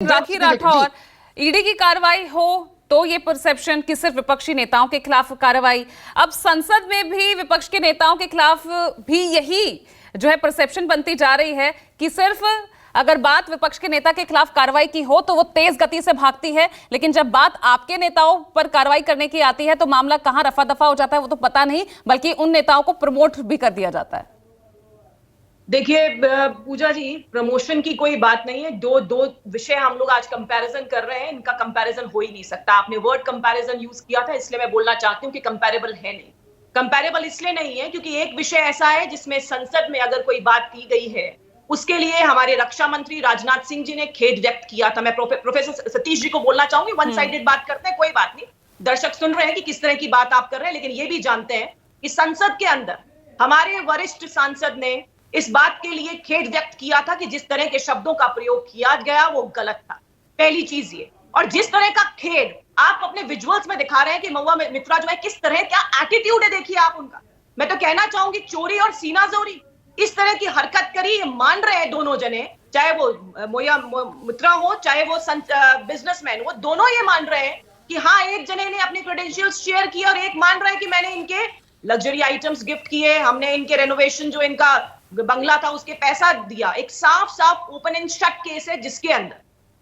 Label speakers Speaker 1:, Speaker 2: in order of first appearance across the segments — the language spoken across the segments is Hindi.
Speaker 1: राखी राठौर, ईडी की कार्रवाई हो तो ये परसेप्शन कि सिर्फ विपक्षी नेताओं के खिलाफ कार्रवाई, अब संसद में भी विपक्ष के नेताओं के खिलाफ भी यही जो है परसेप्शन बनती जा रही है कि सिर्फ अगर बात विपक्ष के नेता के खिलाफ कार्रवाई की हो तो वो तेज गति से भागती है, लेकिन जब बात आपके नेताओं पर कार्रवाई करने की आती है तो मामला कहां रफा दफा हो जाता है वो तो पता नहीं, बल्कि उन नेताओं को प्रमोट भी कर दिया जाता है।
Speaker 2: देखिए पूजा जी, प्रमोशन की कोई बात नहीं है। दो विषय हम लोग आज कंपैरिजन कर रहे हैं, इनका कंपैरिजन हो ही नहीं सकता। आपने वर्ड कंपैरिजन यूज किया था, इसलिए मैं बोलना चाहती हूँ कि कंपैरेबल है नहीं। कंपैरेबल इसलिए नहीं है क्योंकि एक विषय ऐसा है जिसमें संसद में अगर कोई बात की गई है, उसके लिए हमारे रक्षा मंत्री राजनाथ सिंह जी ने खेद व्यक्त किया था। मैं प्रोफेसर सतीश जी को बोलना चाहूंगी, वन साइडेड बात करते हैं, कोई बात नहीं, दर्शक सुन रहे हैं कि किस तरह की बात आप कर रहे हैं, लेकिन ये भी जानते हैं कि संसद के अंदर हमारे वरिष्ठ सांसद ने इस बात के लिए खेद व्यक्त किया था कि जिस तरह के शब्दों का प्रयोग किया गया वो गलत था। पहली चीज ये, और जिस तरह का खेद आप अपने विजुअल्स में दिखा रहे हैं कि महुआ मित्रा जो है किस तरह क्या एटीट्यूड है, देखिए आप उनका। मैं तो कहना चाहूंगी चोरी और सीनाजोरी इस तरह की हरकत करी, ये मान रहे हैं दोनों जने, चाहे वो महुआ मित्रा हो चाहे वो बिजनेसमैन हो, दोनों ये मान रहे हैं कि हाँ, एक जने ने अपने क्रेडेंशियल्स शेयर किए और एक मान रहा है कि मैंने इनके लग्जरी आइटम्स गिफ्ट किए, हमने इनके रेनोवेशन जो इनका बंगला था उसके पैसा दिया। एक साफ साफ ओपन एंड शट केस है जिसके अंदर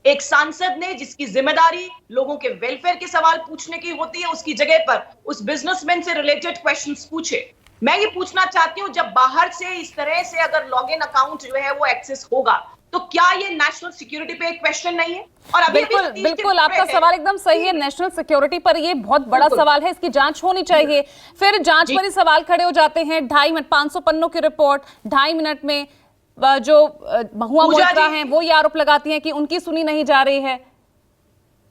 Speaker 2: एक सांसद ने, जिसकी जिम्मेदारी लोगों के वेलफेयर के सवाल पूछने की होती है, उसकी जगह पर उस बिजनेसमैन से रिलेटेड क्वेश्चंस पूछे। मैं ये पूछना चाहती हूं, जब बाहर से इस तरह से अगर लॉगिन अकाउंट जो है वो एक्सेस होगा तो क्या ये नेशनल सिक्योरिटी पे एक क्वेश्चन नहीं है? और अभी
Speaker 1: बिल्कुल आपका सवाल एकदम सही है। नेशनल सिक्योरिटी पर ये बहुत बड़ा सवाल है, इसकी जांच होनी चाहिए। फिर जांच पर ही सवाल खड़े हो जाते हैं। 2.5 मिनट 500 पन्नों की रिपोर्ट 2.5 मिनट में जो महुआ मोइत्रा हैं वो ये आरोप लगाती हैं कि उनकी सुनी नहीं जा रही है।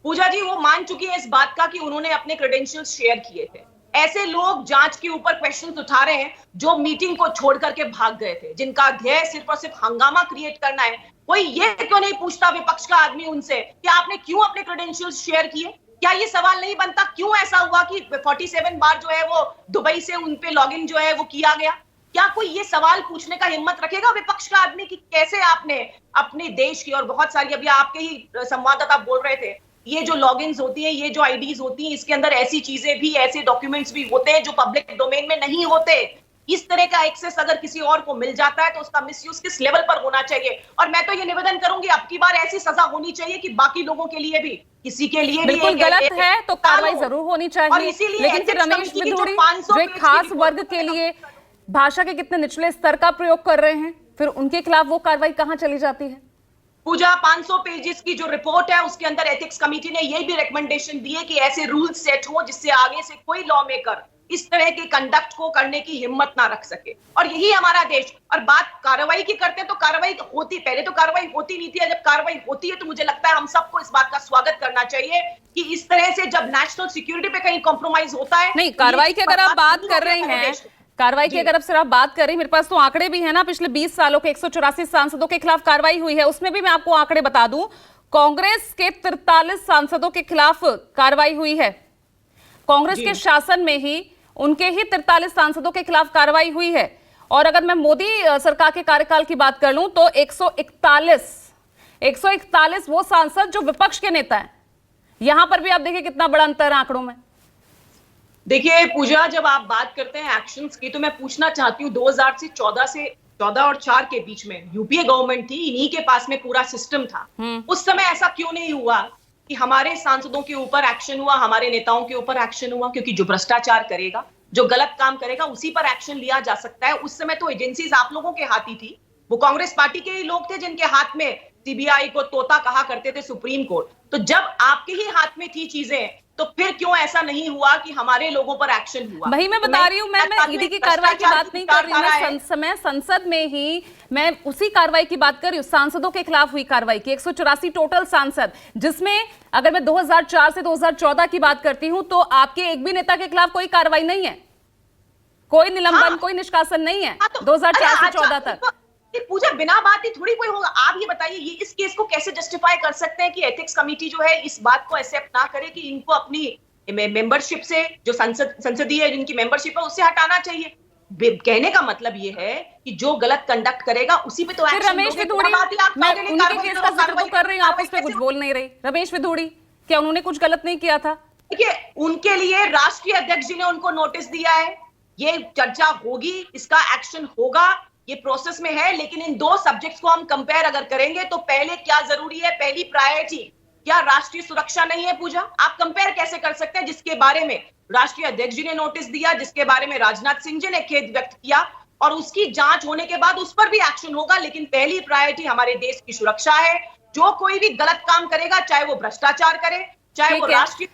Speaker 2: पूजा जी, वो मान चुकी है इस बात का कि उन्होंने अपने क्रेडेंशियल्स शेयर किए थे। ऐसे लोग जांच के ऊपर क्वेश्चंस उठा रहे हैं जो मीटिंग को छोड़ करके भाग गए थे, जिनका ध्येय सिर्फ और सिर्फ हंगामा क्रिएट करना है। कोई ये क्यों नहीं पूछता विपक्ष का आदमी उनसे कि आपने क्यों अपने क्रेडेंशियल्स शेयर किए? क्या ये सवाल नहीं बनता क्यों ऐसा हुआ कि 47 बार जो है वो दुबई से उन पे लॉगिन जो है वो किया गया? क्या कोई ये सवाल पूछने का हिम्मत रखेगा विपक्ष का आदमी कि कैसे आपने अपने देश की, और बहुत सारी अभी आपके ही संवाददाता बोल रहे थे, ये जो लॉगिन्स होती है, ये जो आईडीज होती हैं, इसके अंदर ऐसी चीजें भी, ऐसे डॉक्यूमेंट्स भी होते हैं जो पब्लिक डोमेन में नहीं होते। इस तरह का एक्सेस अगर किसी और को मिल जाता है तो उसका मिसयूज किस लेवल पर होना चाहिए? और मैं तो ये निवेदन करूंगी, अब की बार ऐसी सजा होनी चाहिए कि बाकी लोगों के लिए भी, किसी के लिए
Speaker 1: बिल्कुल
Speaker 2: भी
Speaker 1: गलत है तो कार्रवाई जरूर होनी चाहिए। लेकिन फिर रमेश बिधूड़ी जो एक खास वर्ग के लिए भाषा के कितने निचले स्तर का प्रयोग कर रहे हैं, फिर उनके खिलाफ वो कार्रवाई कहां चली जाती है?
Speaker 2: पूजा, 500 पेजेस की जो रिपोर्ट है उसके अंदर एथिक्स कमेटी ने ये भी रिकमेंडेशन दी है कि ऐसे रूल्स सेट हो जिससे आगे से कोई लॉ मेकर इस तरह के कंडक्ट को करने की हिम्मत ना रख सके। और यही हमारा देश। और बात कार्रवाई की करते हैं तो कार्रवाई होती, पहले तो कार्रवाई होती नहीं थी, जब कार्रवाई होती है तो मुझे लगता है हम सबको इस बात का स्वागत करना चाहिए कि इस तरह से जब नेशनल सिक्योरिटी पे कहीं कॉम्प्रोमाइज होता है।
Speaker 1: नहीं, कार्रवाई की अगर आप बात कर रहे हैं, कार्रवाई की अगर आप सिर्फ बात कर रही हैं, मेरे पास तो आंकड़े भी है ना, पिछले 20 सालों के 184 सांसदों के खिलाफ कार्रवाई हुई है, उसमें भी मैं आपको आंकड़े बता दूं। कांग्रेस के 43 सांसदों के खिलाफ कार्रवाई हुई है। कांग्रेस के शासन में ही उनके ही 43 सांसदों के खिलाफ कार्रवाई हुई है। और अगर मैं मोदी सरकार के कार्यकाल की बात कर लूं तो 141 वो सांसद जो विपक्ष के नेता हैं। यहां पर भी आप देखिए कितना बड़ा अंतर है आंकड़ों में।
Speaker 2: देखिए पूजा, जब आप बात करते हैं एक्शंस की, तो मैं पूछना चाहती हूँ 2000 से 14 और 4 के बीच में यूपीए गवर्नमेंट थी, इन्हीं के पास में पूरा सिस्टम था। उस समय ऐसा क्यों नहीं हुआ कि हमारे सांसदों के ऊपर एक्शन हुआ, हमारे नेताओं के ऊपर एक्शन हुआ? क्योंकि जो भ्रष्टाचार करेगा, जो गलत काम करेगा, उसी पर एक्शन लिया जा सकता है। उस समय तो एजेंसीज आप लोगों के हाथ ही थी, वो कांग्रेस पार्टी के ही लोग थे जिनके हाथ में सीबीआई को तोता कहा करते थे सुप्रीम कोर्ट। तो जब आपके ही हाथ में थी चीजें, तो फिर क्यों ऐसा नहीं हुआ कि हमारे लोगों पर एक्शन हुआ?
Speaker 1: वही मैं बता रही हूँ, मैं ईडी की कार्रवाई की बात नहीं कर रही हूँ, मैं संसद में ही मैं उसी कार्रवाई की बात कर रही हूँ। सांसदों के खिलाफ हुई कार्रवाई की 184 टोटल सांसद, जिसमें अगर मैं 2004 से 2014 की बात करती हूँ तो आपके एक भी नेता के खिलाफ कोई कार्रवाई नहीं है, कोई निलंबन, कोई निष्कासन नहीं है 2004 से 14 तक।
Speaker 2: पूजा, बिना बात ही थोड़ी कोई होगा। आप ये बताइए, ये इस केस को कैसे जस्टिफाई कर सकते हैं कि एथिक्स कमेटी जो है इस बात को एक्सेप्ट ना करे कि इनको अपनी मेंबरशिप से, जो संसदीय जिनकी मेंबरशिप है, उससे हटाना चाहिए? कहने का मतलब ये है कि जो गलत कंडक्ट करेगा उसी पे तो
Speaker 1: फिर
Speaker 2: एक्शन
Speaker 1: रमेश
Speaker 2: लोगे।
Speaker 1: विधुड़ी,
Speaker 2: क्या बात है, आप
Speaker 1: मैं
Speaker 2: कहोगे नहीं
Speaker 1: उनके
Speaker 2: कार्रवाई
Speaker 1: केस
Speaker 2: करो,
Speaker 1: का जिक्र तो
Speaker 2: कार्रवाई
Speaker 1: कर रही हूँ, आप
Speaker 2: कार्रवाई
Speaker 1: उस पर कुछ
Speaker 2: कैसे?
Speaker 1: बोल नहीं रही। रमेश विधुड़ी, क्या उन्होंने कुछ गलत नहीं किया था?
Speaker 2: देखिए, उनके लिए राष्ट्रीय अध्यक्ष जी ने उनको नोटिस दिया है, ये चर्चा होगी, इसका एक्शन होगा, ये प्रोसेस में है। लेकिन इन दो सब्जेक्ट्स को हम कंपेयर अगर करेंगे तो पहले क्या जरूरी है, पहली प्रायोरिटी क्या राष्ट्रीय सुरक्षा नहीं है? पूजा, आप कंपेयर कैसे कर सकते हैं जिसके बारे में राष्ट्रीय अध्यक्ष जी ने नोटिस दिया, जिसके बारे में राजनाथ सिंह जी ने खेद व्यक्त किया, और उसकी जांच होने के बाद उस पर भी एक्शन होगा। लेकिन पहली प्रायोरिटी हमारे देश की सुरक्षा है। जो कोई भी गलत काम करेगा, चाहे वो भ्रष्टाचार करे, चाहे वो
Speaker 1: ठीक है।
Speaker 2: राष्ट्रीय